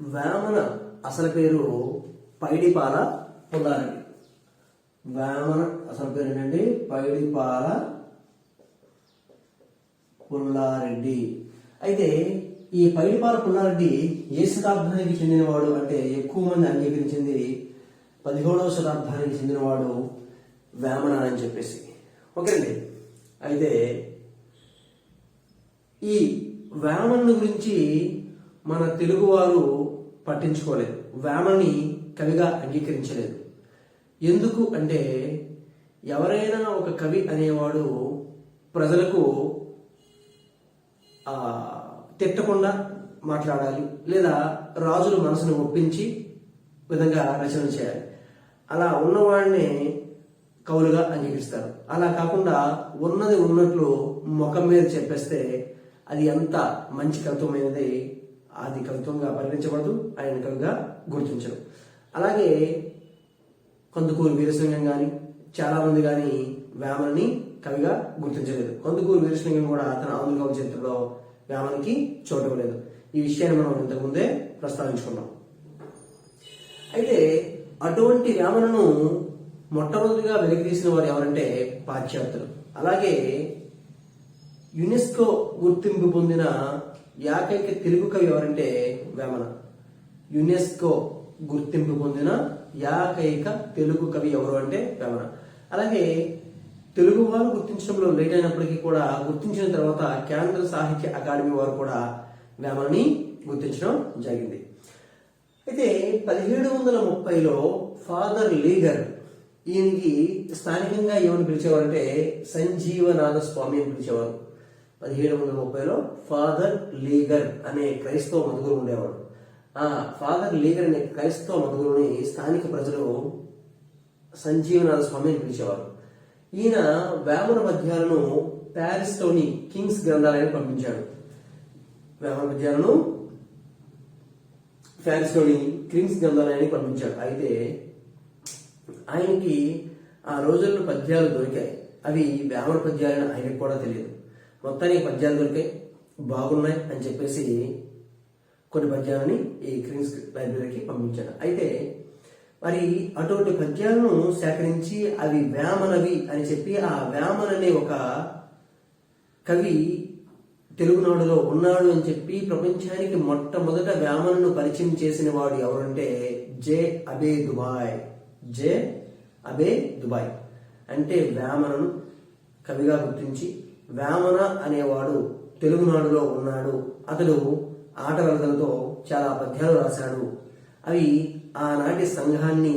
వేమన అసలు పేరు పైడిపాల పుల్లారెడ్డి. వేమన అసలు పేరు ఏంటండి? పైడిపాల పుల్లారెడ్డి. అయితే ఈ పైడిపాల పుల్లారెడ్డి ఏ శతాబ్దానికి చెందినవాడు అంటే ఎక్కువ మంది అంగీకరించింది 17వ శతాబ్దానికి చెందినవాడు వేమన అని చెప్పేసి. ఓకేనండి. అయితే ఈ వేమన గురించి మన తెలుగువారు పట్టించుకోలేదు, వేమని కవిగా అంగీకరించలేదు. ఎందుకు అంటే ఎవరైనా ఒక కవి అనేవాడు ప్రజలకు తిట్టకుండా మాట్లాడాలి, లేదా రాజుల మనసును ఒప్పించి విధంగా రచన చేయాలి. అలా ఉన్నవాడిని కవులుగా అంగీకరిస్తారు. అలా కాకుండా ఉన్నది ఉన్నట్లు ముఖం మీద చెప్పేస్తే అది ఎంత మంచి కవిత్వమైనది అది కవిత్వంగా పరిగణించబడదు, ఆయన కవిగా గుర్తించరు. అలాగే కందుకూరు వీరేశలింగం కానీ చాలా మంది కానీ వేమనని కవిగా గుర్తించలేదు. కందుకూరు వీరేశలింగం కూడా తన ఆంధ్ర కవి చరిత్రలో వేమనకి చోటు ఇవ్వలేదు. ఈ విషయాన్ని మనం ఇంతకుముందే ప్రస్తావించుకున్నాం. అయితే అటువంటి వేమనను మొట్టమొదటిగా వెలికితీసిన వారు ఎవరంటే పాశ్చాత్యులు. అలాగే యునెస్కో గుర్తింపు పొందిన ఏకైక తెలుగు కవి ఎవరంటే వేమన. యునెస్కో గుర్తింపు పొందిన ఏకైక తెలుగు కవి ఎవరు అంటే వేమన. అలాగే తెలుగు వారు గుర్తించడంలో లేట్ అయినప్పటికీ కూడా గుర్తించిన తర్వాత కేంద్ర సాహిత్య అకాడమీ వారు కూడా వేమనని గుర్తించడం జరిగింది. అయితే 1730లో ఫాదర్ లీగర్, ఈయనకి స్థానికంగా ఏమని పిలిచేవారంటే సంజీవనాథ స్వామి అని పిలిచేవారు. 1730లో ఫాదర్ లీగర్ అనే క్రైస్తవ మధుగురు ఉండేవాడు. ఆ ఫాదర్ లీగర్ అనే క్రైస్తవ మధుగురుని స్థానిక ప్రజలు సంజీవనాథ స్వామి అని పిలిచేవారు. ఈయన వేమన పద్యాలను ప్యారిస్ లోని కింగ్స్ గ్రంథాలయానికి పంపించాడు. వేమన పద్యాలను ప్యారిస్ లోని కింగ్స్ గ్రంథాలయానికి పంపించాడు. అయితే ఆయనకి ఆ రోజుల్లో పద్యాలు దొరికాయి. అవి వేమన పద్యాలని ఆయనకు కూడా తెలియదు. మొత్తానికి పద్యాలు దొరికాయి, బాగున్నాయి అని చెప్పేసి కొన్ని పద్యాలని ఈ క్వీన్స్ లైబ్రరీకి పంపించాడు. అయితే మరి అటువంటి పద్యాలను సేకరించి అవి వేమనవి అని చెప్పి ఆ వేమన అనే ఒక కవి తెలుగునాడులో ఉన్నాడు అని చెప్పి ప్రపంచానికి మొట్టమొదట వేమనను పరిచయం చేసిన వాడు ఎవరంటే జే అబే దుబాయ్. జే అబే దుబాయ్ అంటే వేమనను కవిగా గుర్తించి వేమన అనేవాడు తెలుగునాడులో ఉన్నాడు, అతడు ఆటవలతలతో చాలా పద్యాలు రాశాడు, అవి ఆనాటి సంఘాన్ని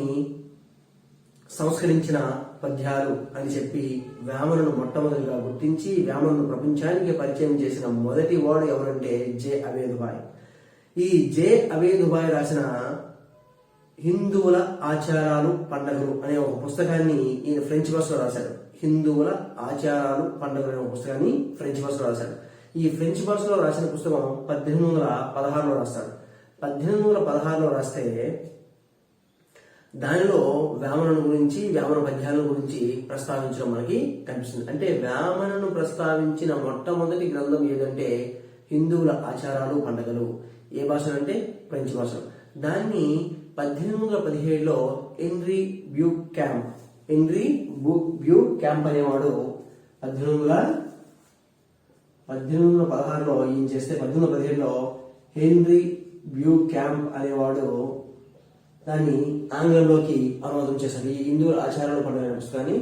సంస్కరించిన పద్యాలు అని చెప్పి వేమనను మొట్టమొదటిగా గుర్తించి వేమనను ప్రపంచానికి పరిచయం చేసిన మొదటి వాడు ఎవరంటే జే అబే దుబాయ్. ఈ జే అబే దుబాయ్ రాసిన హిందువుల ఆచారాలు పండగలు అనే ఒక పుస్తకాన్ని ఈయన ఫ్రెంచ్ భాషలో రాశాడు. హిందువుల ఆచారాలు పండుగలు అనే ఒక పుస్తకాన్ని ఫ్రెంచ్ భాషలో రాశాడు. ఈ ఫ్రెంచ్ భాషలో రాసిన పుస్తకం 1816లో రాస్తాడు. 1816లో రాస్తే దానిలో వేమనను గురించి వేమన పద్యాల గురించి ప్రస్తావించడం మనకి కనిపిస్తుంది. అంటే వేమనను ప్రస్తావించిన మొట్టమొదటి గ్రంథం ఏదంటే హిందువుల ఆచారాలు పండుగలు. ఏ భాష అంటే ఫ్రెంచ్ భాష. దాన్ని 1817లో హెన్రీ బ్యూకాంప్ అనేవాడు 1816లో ఈయన చేస్తే 1817లో హెన్రీ బ్యూకాంప్ అనేవాడు దాన్ని ఆంగ్లంలోకి అనువాదం చేశాడు. ఈ హిందువుల ఆచారాలు పండుగ పుస్తకాన్ని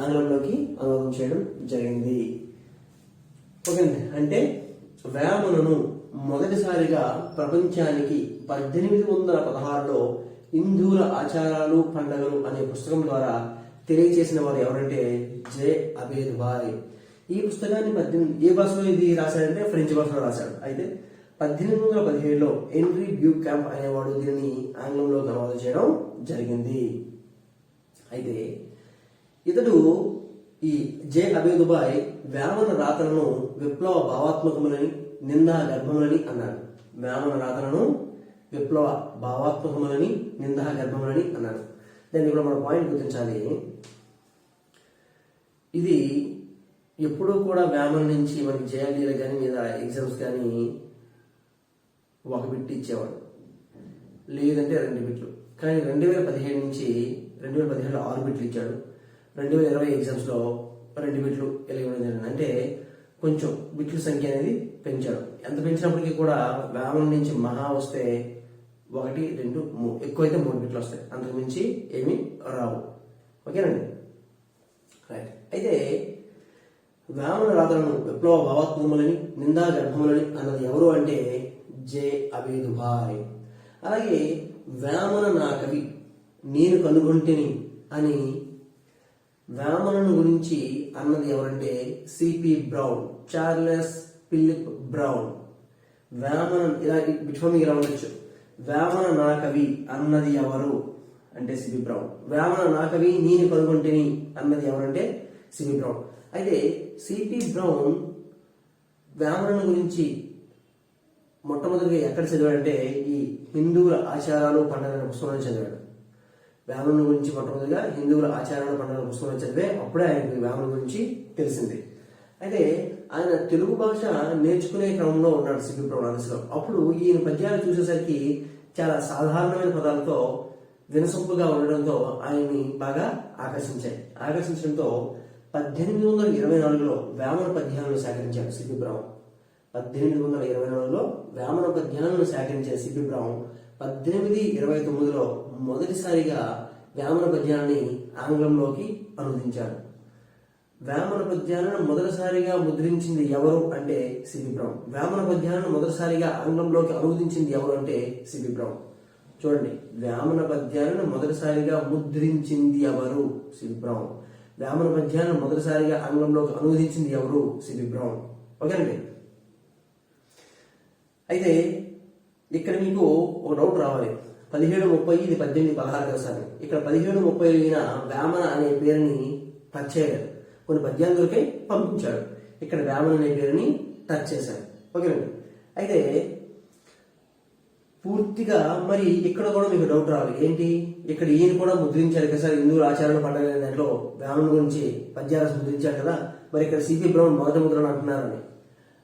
ఆంగ్లంలోకి అనువాదం చేయడం జరిగింది. ఓకే, అంటే వేమనను మొదటిసారిగా ప్రపంచానికి 1816లో హిందువుల ఆచారాలు పండుగలు అనే పుస్తకం ద్వారా తెలియజేసిన వారు ఎవరంటే జే అబే దుబాయ్. ఈ పుస్తకాన్ని ఏ భాషలో ఇది రాశాడంటే ఫ్రెంచ్ భాషలో రాశాడు. అయితే 1817లో హెన్రీ బ్యూకాంప్ అనేవాడు దీనిని ఆంగ్లంలో అనువాదం చేయడం జరిగింది. అయితే ఇతడు ఈ జే అబే దుబాయ్ వేమన రాతలను విప్లవ భావాత్మకములని నిందా గర్భములని అన్నాడు. వేమన రాతలను విప్లవ భావాత్మకములని నిందా గర్భములని అన్నాడు. దాన్ని కూడా మనం పాయింట్ గుర్తించాలి. ఇది ఎప్పుడూ కూడా వేమన నుంచి మనకి జేఎల్డీలు కానీ లేదా ఎగ్జామ్స్ కానీ ఒక బిట్ ఇచ్చేవాడు. లేదంటే 2 బిట్లు. కానీ 2017 నుంచి 2017లో 6 బిట్లు ఇచ్చాడు. 2020 ఎగ్జామ్స్లో 2 బిట్లు ఇలా ఇవ్వడం జరిగింది. అంటే కొంచెం బిట్ల సంఖ్య అనేది పెంచాడు. ఎంత పెంచినప్పటికీ కూడా వేమన నుంచి మహా వస్తే 1, 2, 3 ఎక్కువైతే 3 బిట్లు వస్తాయి, అంతకు మించి ఏమీ రావు. ఓకేనండి, రైట్. అయితే వేమన రాతలను విప్లవ భావాత్మకములని నిందా గర్భములని అన్నది ఎవరు అంటే జె అబేదుభాయ్. అలాగే వేమన నా కవి నేను కనుగొంటిని అని వేమనను గురించి అన్నది ఎవరంటే C P Brown, Charles Philip Brown. Vemana ఇలా బిట్ఫామింగ్ ఇలా ఉండొచ్చు. వేమన నా కవి అన్నది ఎవరు అంటే సిపి బ్రౌన్. వేమన నా కవి నేను కనుగొంటిని అన్నది ఎవరంటే సిపి బ్రౌన్. అయితే సిపి బ్రౌన్ వేమనను గురించి మొట్టమొదటిగా ఎక్కడ చదివాడంటే ఈ హిందువుల ఆచారాలు పండుగల పుస్తకంలో చదివాడు. వేమన గురించి మొట్టమొదటిగా హిందువుల ఆచారాలు పండుగల పుస్తకంలో చదివే అప్పుడే ఆయనకు వేమన గురించి తెలిసింది. అయితే ఆయన తెలుగు భాష నేర్చుకునే క్రమంలో ఉన్నాడు సిపి బ్రౌన్ ఆఫీస్లో. అప్పుడు ఈయన పద్యాలు చూసేసరికి చాలా సాధారణమైన పదాలతో వినసొంపుగా ఉండడంతో ఆయన్ని బాగా ఆకర్షించడంతో 1824లో వేమన పద్యాలను సేకరించాడు సిపి బ్రౌన్. 1824లో వేమన పద్యాలను సేకరించిన సిపి బ్రౌన్ 1829లో మొదటిసారిగా వేమన పద్యాన్ని ఆంగ్లంలోకి అనువదించాడు. వేమన పద్యాలను మొదటిసారిగా ముద్రించింది ఎవరు అంటే సిపి బ్రౌన్. వేమన పద్యాలను మొదటిసారిగా ఆంగ్లంలోకి అనువదించింది ఎవరు అంటే సిపి బ్రౌన్. చూడండి, వేమన పద్యాలను మొదటిసారిగా ముద్రించింది ఎవరు? CP brown. వేమన పద్యాలను మొదటిసారిగా ఆంగ్లంలోకి అనువదించింది ఎవరు? CP brown. ఓకేనండి. అయితే ఇక్కడ మీకు ఒక డౌట్ రావాలి. 1730 ఇది 1816 కదా. ఇక్కడ 1730 వేమన అనే పేరుని టచ్ చేయలేదు. కొన్ని పద్యాలు దొరికాయి, పంపించాడు. ఇక్కడ వేమన అనే పేరుని టచ్ చేశాడు. ఓకేనండి. అయితే పూర్తిగా మరి ఇక్కడ కూడా మీకు డౌట్ రావాలి. ఏంటి, ఇక్కడ ఈయన కూడా ముద్రించారు కదా సార్, హిందువుల ఆచారాల పండుగ దాంట్లో వేమన గురించి పద్యాలు ముద్రించారు కదా, మరి ఇక్కడ సిపి బ్రౌన్ మొదటి ముద్రను అంటున్నారని.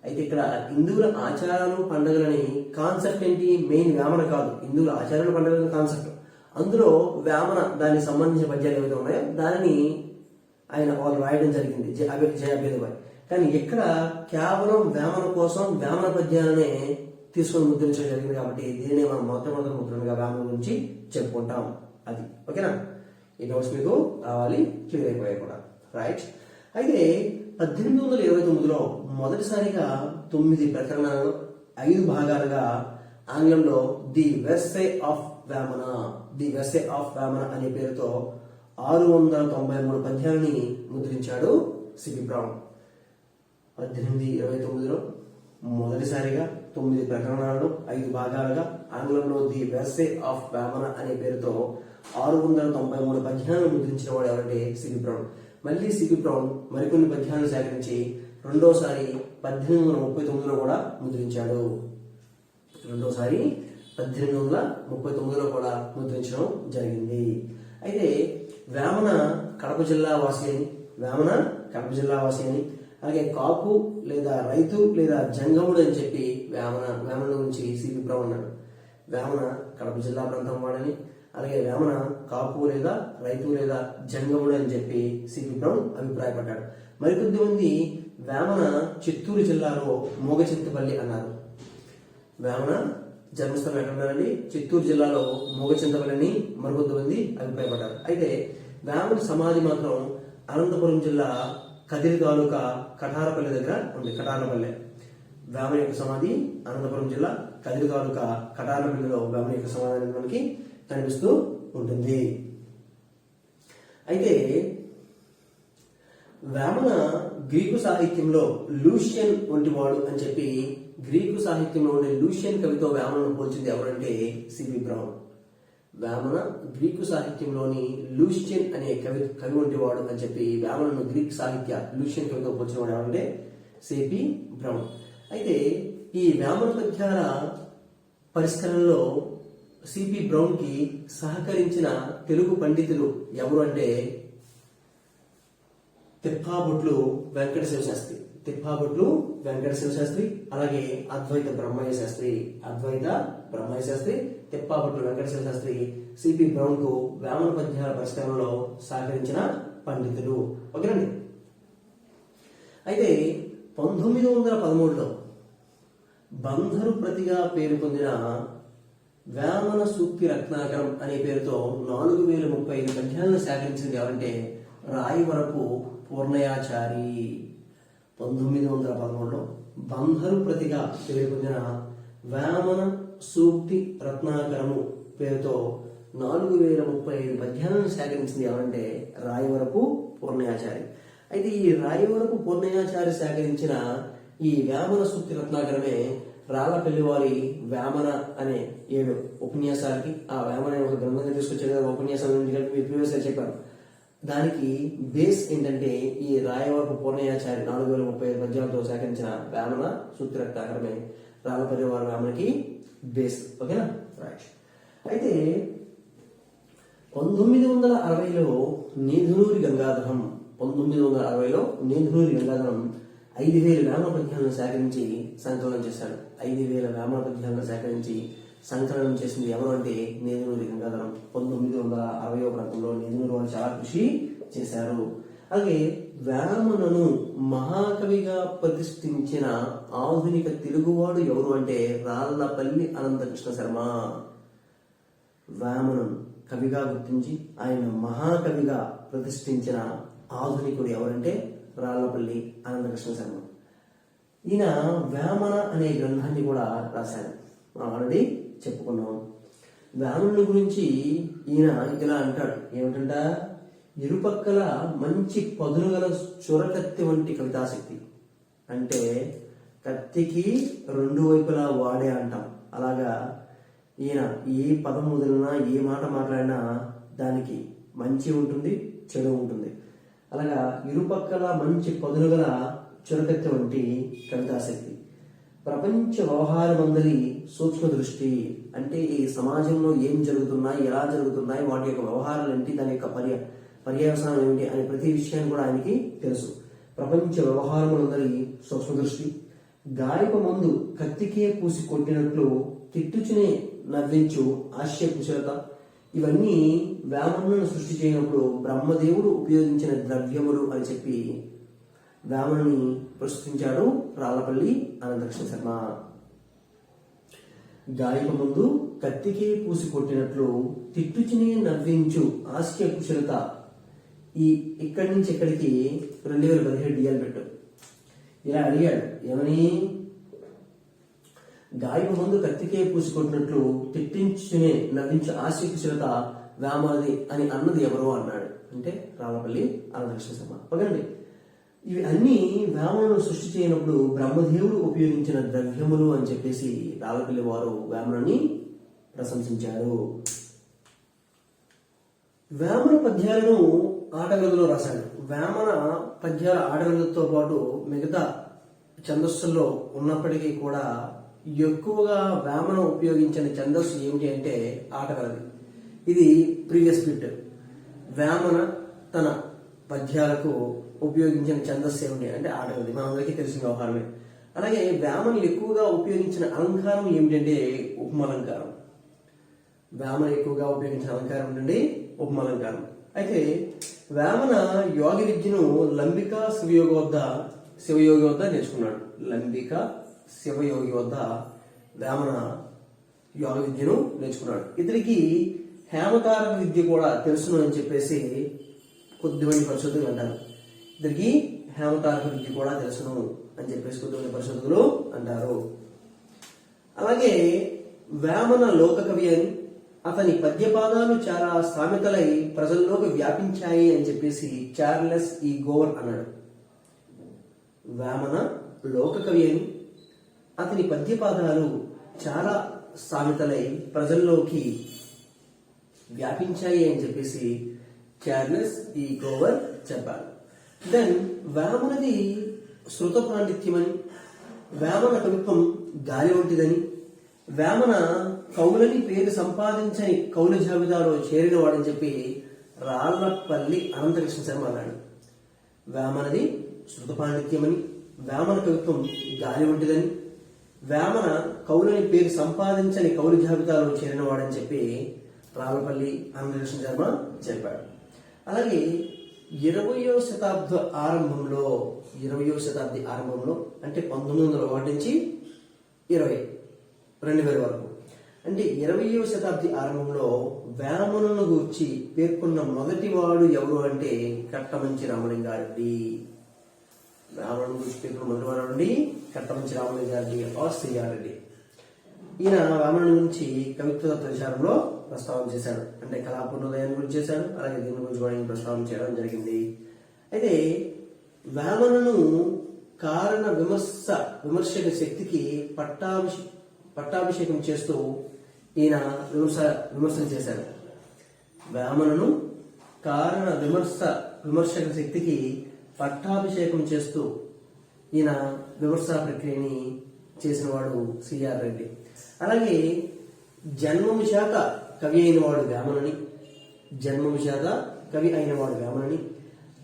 అయితే ఇక్కడ హిందువుల ఆచారాలు పండుగలని కాన్సెప్ట్ ఏంటి? మెయిన్ వేమన కాదు, హిందువుల ఆచారాలు పండుగల కాన్సెప్ట్. అందులో వేమన దానికి సంబంధించిన పద్యాలు ఏవైతే ఉన్నాయో దానిని ఆయన వాళ్ళు రాయడం జరిగింది, జె అబేదుభాయ్. కానీ ఇక్కడ కేవలం వేమన కోసం వేమన పద్యాలనే తీసుకొని ముద్రించడం జరిగింది. కాబట్టి దీనిని మనం మొట్టమొదటి ముద్రణగా వేమన గురించి చెప్పుకుంటాం. అది ఓకేనా? ఈ డౌట్స్ మీకు రావాలి, క్లియర్ అయిపోయాయి కూడా, రైట్. అయితే 1829లో మొదటిసారిగా 9 ప్రకరణాలను 5 భాగాలుగా ఆంగ్లంలో ది వెర్సే ఆఫ్ వేమన అనే పేరుతో 693 పద్యాలని ముద్రించాడు సిపి బ్రౌన్. 1829లో మొదటిసారిగా 9 ప్రకరణాలను 5 భాగాలుగా ఆంగ్లంలో ది వెర్సే ఆఫ్ వేమన అనే పేరుతో 693 పద్యాలను ముద్రించిన వాడు ఎవరంటే సిపి బ్రౌన్. మళ్ళీ సిపి బ్రౌన్ మరికొన్ని పద్యాలను సేకరించి రెండోసారి 1839లో కూడా ముద్రించాడు. 1839లో కూడా ముద్రించడం జరిగింది. అయితే వేమన కడప జిల్లా వాసి అని, అలాగే కాపు లేదా రైతు లేదా జంగముడు అని చెప్పి వేమన గురించి సిపి బ్రౌన్ అన్నాడు. వేమన కడప జిల్లా ప్రాంతం వాడని, అలాగే వేమన కాపు లేదా రైతు లేదా జంగముడు అని చెప్పి సిపి బ్రౌన్ అభిప్రాయపడ్డాడు. మరికొద్ది మంది వేమన చిత్తూరు జిల్లాలో మోగచింతపల్లి అన్నారు. వేమన జన్మస్థలం ఎక్కడున్నారండి? చిత్తూరు జిల్లాలో మోగచింతపల్లి అని మరికొద్ది మంది అభిప్రాయపడ్డారు. అయితే వేమన సమాధి మాత్రం అనంతపురం జిల్లా కదిరి తాలూకా కటారపల్లి దగ్గర ఉంది. కటారపల్లె వేమన యొక్క సమాధి అనంతపురం జిల్లా కదిరి తాలూకా కటారపల్లిలో వేమన యొక్క సమాధి మనకి కనిపిస్తూ ఉంటుంది. అయితే వేమన గ్రీకు సాహిత్యంలో లూషియన్ వంటి వాడు అని చెప్పి గ్రీకు సాహిత్యంలో ఉండే లూషియన్ కవితో వేమనను పోల్చింది ఎవరంటే సిపి బ్రౌన్. వేమన గ్రీకు సాహిత్యంలోని లూషియన్ అనే కవి వంటి వాడు అని చెప్పి వేమనను గ్రీక్ సాహిత్య లూషియన్ కవితో పోల్చిన వాడు ఎవరంటే సిపి బ్రౌన్. అయితే ఈ వేమన పద్యాల పరిష్కరణలో సిపి బ్రౌన్ కి సహకరించిన తెలుగు పండితులు ఎవరు అంటే తిప్పాబొట్లు వెంకట శివశాస్త్రి, అలాగే అద్వైత బ్రహ్మయ్య శాస్త్రి, తిప్పాపట్టు వెంకటేశ్వర శాస్త్రి, సిపి బ్రౌన్ కు వేమన పద్యాల పరిష్కారంలో సహకరించిన పండితులు. ఓకేనండి. అయితే 1913లో బంధరు ప్రతిగా పేరు పొందిన వేమన సూక్తి రత్నాకరం అనే పేరుతో 4035 పద్యాలను సేకరించింది ఎవరంటే రాయవరపు పూర్ణయాచారి. 1913లో బంధరు ప్రతిగా పేరు పొందిన వేమన సూక్తి రత్నాకరము పేరుతో 4035 పద్యాలను సేకరించింది ఎవరంటే రాయవరపు పూర్ణయాచారి. అయితే ఈ రాయవరపు పూర్ణయాచారి సేకరించిన ఈ వేమన సూక్తి రత్నాకరమే రాళ్లపల్లి వారి వేమన అనే 7 ఉపన్యాసాలకి, ఆ వేమన అనే ఒక గ్రంథంగా తీసుకొచ్చే ఉపన్యాసాల నుంచి కలిపి ప్రీవియస్ చెప్పారు. దానికి బేస్ ఏంటంటే ఈ రాయవరపు పూర్ణయాచారి 4035 పద్యాలతో సేకరించిన వేమన సూక్తి రత్నాకరమే రాళ్లపల్లి వారి వేమనకి బేస్. ఓకేనా, రైట్. అయితే 1960లో నేదునూరి గంగాధరం 5000 వేమన పద్యాలను సేకరించి సంకలనం చేశాడు. 5000 వేమన పద్యాలను సేకరించి సంకలనం చేసింది ఎవరు అంటే నేదునూరి గంగాధరం. 1960 ప్రాంతంలో నేదునూరి వారు చాలా కృషి చేశారు. అలాగే వేమనను మహాకవిగా ప్రతిష్ఠించిన ఆధునిక తెలుగువాడు ఎవరు అంటే రాళ్లపల్లి అనంతకృష్ణ శర్మ. వేమనను కవిగా గుర్తించి ఆయన మహాకవిగా ప్రతిష్ఠించిన ఆధునికుడు ఎవరంటే రాళ్లపల్లి అనంతకృష్ణ శర్మ. ఈయన వేమన అనే గ్రంథాన్ని కూడా రాశాడు. మనం ఆల్రెడీ చెప్పుకున్నాం. వేమనుడి గురించి ఈయన ఇలా అంటాడు, ఏమిటంట, ఇరుపక్కల మంచి పదును గల చురకత్తి వంటి కవితాశక్తి. అంటే కత్తికి 2 వైపులా వాడే అంటాం. అలాగా ఈయన ఏ పదం మొదలైనా ఏ మాట మాట్లాడినా దానికి మంచి ఉంటుంది, చెడు ఉంటుంది. అలాగా ఇరుపక్కల మంచి పదును గల చురకత్తి వంటి కవితాశక్తి. ప్రపంచ వ్యవహారమందరి సూక్ష్మ దృష్టి. అంటే ఈ సమాజంలో ఏం జరుగుతున్నాయి, ఎలా జరుగుతున్నాయి, వాటి యొక్క వ్యవహారాలు ఏంటి, దాని యొక్క పర్యవసానం ఏమిటి అనే ప్రతి విషయాన్ని కూడా ఆయనకి తెలుసు. ప్రపంచ వ్యవహారములందరి సూక్ష్మ దృష్టి. గాయపు మందు కత్తికే పూసి కొట్టినట్లు తిట్టుచునే నవ్వించు హాస్య కుశలత. ఇవన్నీ వేమనను సృష్టి చేయనప్పుడు బ్రహ్మదేవుడు ఉపయోగించిన ద్రవ్యములు అని చెప్పి వేమనని ప్రస్తుతించాడు రాళ్లపల్లి అనంతకృష్ణ శర్మ. గాయపు ముందు కత్తికే పూసి కొట్టినట్లు తిట్టుచునే నవ్వించు హాస్య కుశలత. ఇక్కడి నుంచి ఇక్కడికి 2017 డిఎల్ పెట్టు. ఇలా అడిగాడు, ఏమని, గాయపు ముందు కత్తికే పూసి కొట్టినట్లు తిట్టించునే నవ్వించు హాస్య కుశలత వేమనది అని అన్నది ఎవరు అన్నాడు. అంటే రాళ్లపల్లి అనంతకృష్ణ శర్మ. ఓకేనండి. ఇవి అన్ని వేమనను సృష్టి చేయనప్పుడు బ్రహ్మదేవుడు ఉపయోగించిన ద్రవ్యములు అని చెప్పేసి రాళ్లపల్లి వారు వేమనని ప్రశంసించారు. వేమన పద్యాలను ఆటగదులో రాశాడు. వేమన పద్యాల ఆటగదులతో పాటు మిగతా ఛందస్సుల్లో ఉన్నప్పటికీ కూడా ఎక్కువగా వేమన ఉపయోగించిన ఛందస్సు ఏమిటి అంటే ఆటగలది. ఇది ప్రీవియస్ బిట్. వేమన తన పద్యాలకు ఉపయోగించిన ఛందస్సు ఏమిటి అంటే ఆటగలది. మనందరికీ తెలిసిన వ్యవహారమే. అలాగే వేమన ఎక్కువగా ఉపయోగించిన అలంకారం ఏమిటంటే ఉపమాలంకారం. వేమన ఎక్కువగా ఉపయోగించిన అలంకారం ఏంటంటే ఉపమాలంకారం. అయితే వేమన యోగ విద్యను లంబిక శివయోగి వద్ద నేర్చుకున్నాడు. లంబిక శివయోగి వద్ద వేమన యోగ విద్యను నేర్చుకున్నాడు. ఇతనికి హేమకారక విద్య కూడా తెలుసును అని చెప్పేసి కొద్దిమంది పరిశోధకులు అంటారు. ఇతనికి హేమకారక విద్య కూడా తెలుసును అని చెప్పేసి కొద్దిమంది పరిశోధకులు అంటారు. అలాగే వేమన లోకకవి అని, అతని పద్యపాదాలు చాలా సామెతలై ప్రజల్లోకి వ్యాపించాయి అని చెప్పేసి చార్లెస్ ఈ గోవర్ అన్నాడు. వేమన లోకకవి అని, అతని పద్యపాదాలు చాలా సామెతలై ప్రజల్లోకి వ్యాపించాయి అని చెప్పేసి చార్లెస్ ఈ గోవర్ చెప్పారు. దెన్ వేమనది శృత పాండిత్యమని, వేమన కవిత్వం గాలి వంటిదని, వేమన కవులని పేరు సంపాదించని కవుల జాబితాలో చేరిన వాడని చెప్పి రాళ్లపల్లి అనంతకృష్ణ శర్మ అన్నాడు. వేమనది శృత పాండిత్యమని, వేమన కవిత్వం గాలి వంటిదని, వేమన కవులని పేరు సంపాదించని కవుల జాబితాలో చేరినవాడని చెప్పి రావులపల్లి ఆనందకృష్ణ శర్మ చెప్పాడు. అలాగే 20వ శతాబ్ది ఆరంభంలో అంటే 1901 నుంచి 2000 వరకు అంటే 20వ శతాబ్ది ఆరంభంలో వేమనను గూర్చి పేర్కొన్న మొదటివాడు ఎవరు అంటే కట్టమంచి రామలింగారెడ్డి. వేమనను గూర్చి పేర్కొన్న మొదటివాడు అండి కట్టమంచి రామలింగారెడ్డి సిఆర్రెడ్డి. ఈయన వేమన గురించి కవిత్వ విచారంలో ప్రస్తావన చేశాడు. అంటే కళాపూర్ణోదయాన్ని గురించి చేశాడు. అలాగే దీని గురించి కూడా ప్రస్తావన చేయడం జరిగింది. అయితే వేమనను కారణ విమర్శక శక్తికి పట్టాభిషేకం చేస్తూ ఈయన విమర్శలు చేశాడు. వేమనను కారణ విమర్శక శక్తికి పట్టాభిషేకం చేస్తూ ఈయన విమర్శా ప్రక్రియని చేసిన వాడు సిఆర్ రెడ్డి. అలాగే జన్మము శాఖ కవి అయినవాడు వేమనని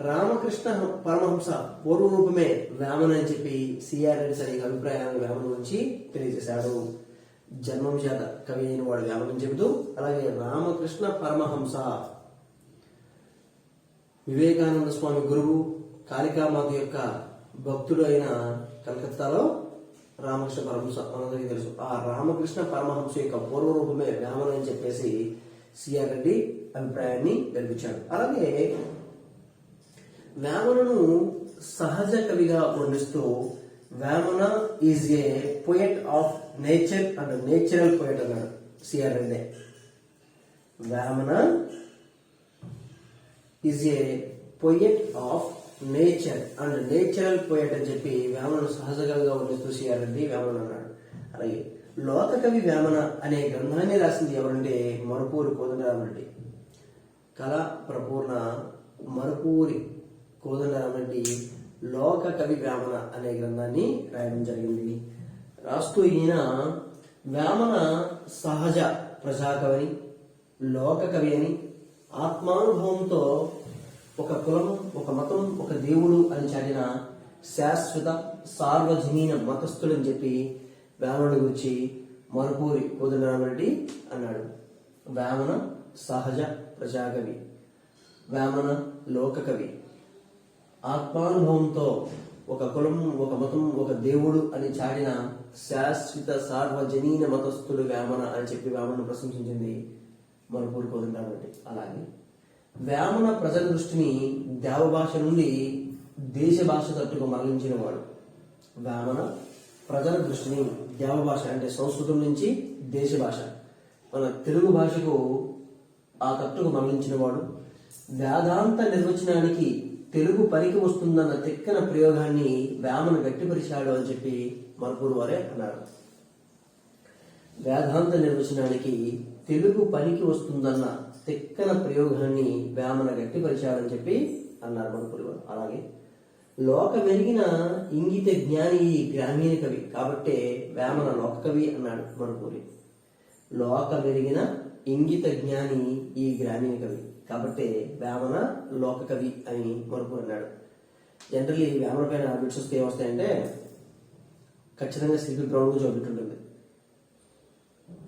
రామకృష్ణ పరమహంస పూర్వరూపమే వేమన అని చెప్పి సిఆర్ రెడ్డి సరిగా అభిప్రాయాలను వేమన నుంచి తెలియజేశాడు. జన్మం చేత కవి అయిన వాడు వేమనని చెబుతూ, అలాగే రామకృష్ణ పరమహంస వివేకానంద స్వామి గురువు, కాళికామాత యొక్క భక్తుడు అయిన కలకత్తాలో రామకృష్ణ పరమహంస మనందరికీ తెలుసు. ఆ రామకృష్ణ పరమహంస యొక్క పూర్వరూపమే వేమన అని చెప్పేసి సిఆర్ రెడ్డి అభిప్రాయాన్ని వెలిపించాడు. అలాగే వేమనను సహజ కవిగా వర్ణిస్తూ Vemana is a poet of nature and natural poet అన్నాడు C R Reddy. Vemana is a poet of nature and natural poet అని చెప్పి వేమనను సహజ కవిగా వర్ణిస్తూ సిఆర్ రెడ్డి వేమన అన్నాడు. అలాగే లోకకవి వేమన అనే గ్రంథాన్ని రాసింది ఎవరంటే మరుపూరి కోదండరామరెడ్డి. కళ ప్రపూర్ణ మరుపూరి కోదండరామరెడ్డి లోక కవి వేమన అనే గ్రంథాన్ని రాయడం జరిగింది. రాస్తూ ఈయన వేమన సహజ ప్రజాకవిని, లోక కవి అని, ఆత్మానుభవంతో ఒక కులం, ఒక మతం, ఒక దేవుడు అని చాటిన శాశ్వత సార్వజనీన మతస్థుడని చెప్పి వేమనుడి గురించి మరుపూరి కోదండరామరెడ్డి అన్నాడు. వేమన సహజ ప్రజాకవి, వేమన లోక కవి, ఆత్మానుభవంతో ఒక కులం, ఒక మతం, ఒక దేవుడు అని చాటిన శాశ్వత సార్వజనీన మతస్థుడు వేమన అని చెప్పి వేమనను ప్రశంసించింది మరుపూరి కోదండరామరెడ్డి. అలాగే వేమన ప్రజల దృష్టిని దేవభాష నుండి దేశ భాష తట్టుకు మరలించిన వాడు. వేమన ప్రజల దృష్టిని దేవభాష అంటే సంస్కృతం నుంచి దేశ భాష, మన తెలుగు భాషకు ఆ తట్టుకు మరలించిన వాడు. వేదాంత నిర్వచనానికి తెలుగు పనికి వస్తుందన్న తిక్కన ప్రయోగాన్ని వేమన గట్టిపరిచాడు అని చెప్పి మరుపూరు వారే అన్నారు. వేదాంత నిర్వచనానికి తెలుగు పనికి వస్తుందన్న తిక్కన ప్రయోగాన్ని వేమన గట్టిపరిచాడని చెప్పి అన్నారు మరుపూరి వారు. అలాగే లోక మెరిగిన ఇంగిత జ్ఞాని ఈ గ్రామీణ కవి కాబట్టే వేమన లోక కవి అన్నాడు మరుపూరి. లోక మెరిగిన ఇంగిత జ్ఞాని ఈ గ్రామీణ కవి కాబట్టి వేమన లోక కవి అని మరుపూరి అన్నాడు. జనరల్లీ వేమన పైన బిట్స్ వస్తే ఏమొస్తాయంటే ఖచ్చితంగా సిబి బ్రౌన్ గురించి ఒక బిట్ ఉంటుంది.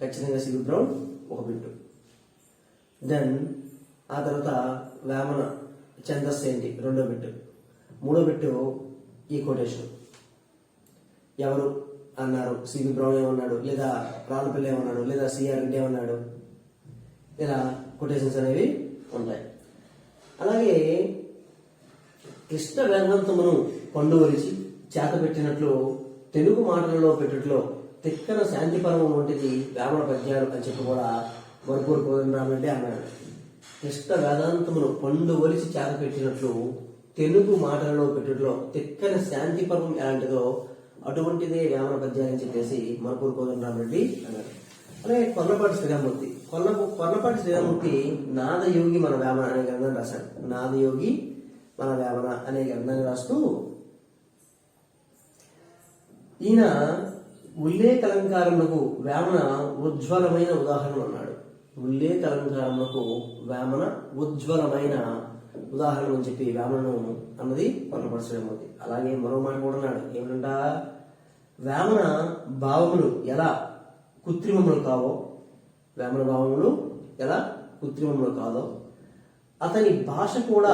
ఖచ్చితంగా సిబి బ్రౌన్ ఒక బిట్టు. దెన్ ఆ తర్వాత వేమన ఛందస్సు ఏంటి రెండో బిట్టు. మూడో బిట్టు ఈ కొటేషన్ ఎవరు అన్నారు, సిబి బ్రౌన్ ఏమన్నాడు, లేదా రావులపల్లి ఏమన్నాడు, లేదా సిఆర్ రెడ్డి ఏమన్నాడు, ఇలా కొటేషన్స్ అనేవి ఉంటాయి. అలాగే కృష్ణ వేదాంతమును పండువలిచి చేత పెట్టినట్లు తెలుగు మాటలలో పెట్టుట్లో తిక్కన శాంతిపరమం వంటిది వేమన పద్యాలు అని చెప్పి కూడా మరుపూరి కోదండరామరెడ్డి అన్నాడు. కృష్ణ వేదాంతమును పండు ఒలిచి చేత పెట్టినట్లు తెలుగు మాటలలో పెట్టుట్లో తిక్కన శాంతిపర్వం ఎలాంటిదో అటువంటిదే వేమన పద్యాలు అని చెప్పేసి మరుపూరి కోదండరామరెడ్డి అన్నాడు. అలాగే కొల్లపాటి శ్రీరామూర్తి నాదయోగి మన వేమన అనే గ్రంథాన్ని రాశాడు. నాదయోగి మన వేమన అనే గ్రంథాన్ని రాస్తూ ఈయన ఉల్లేఖలంకారములకు వేమన ఉజ్వలమైన ఉదాహరణ అన్నాడు. ఉల్లేఖలంకారములకు వేమన ఉజ్వలమైన ఉదాహరణ అని చెప్పి వేమనను అన్నది కొల్లపాటి శ్రీరామూర్తి. అలాగే మరో మాట కూడా అన్నాడు. ఏమిటంట, వేమన భావములు ఎలా కృత్రిమములు కావో, వేమన భావములు ఎలా కృత్రిమములు కాదో, అతని భాష కూడా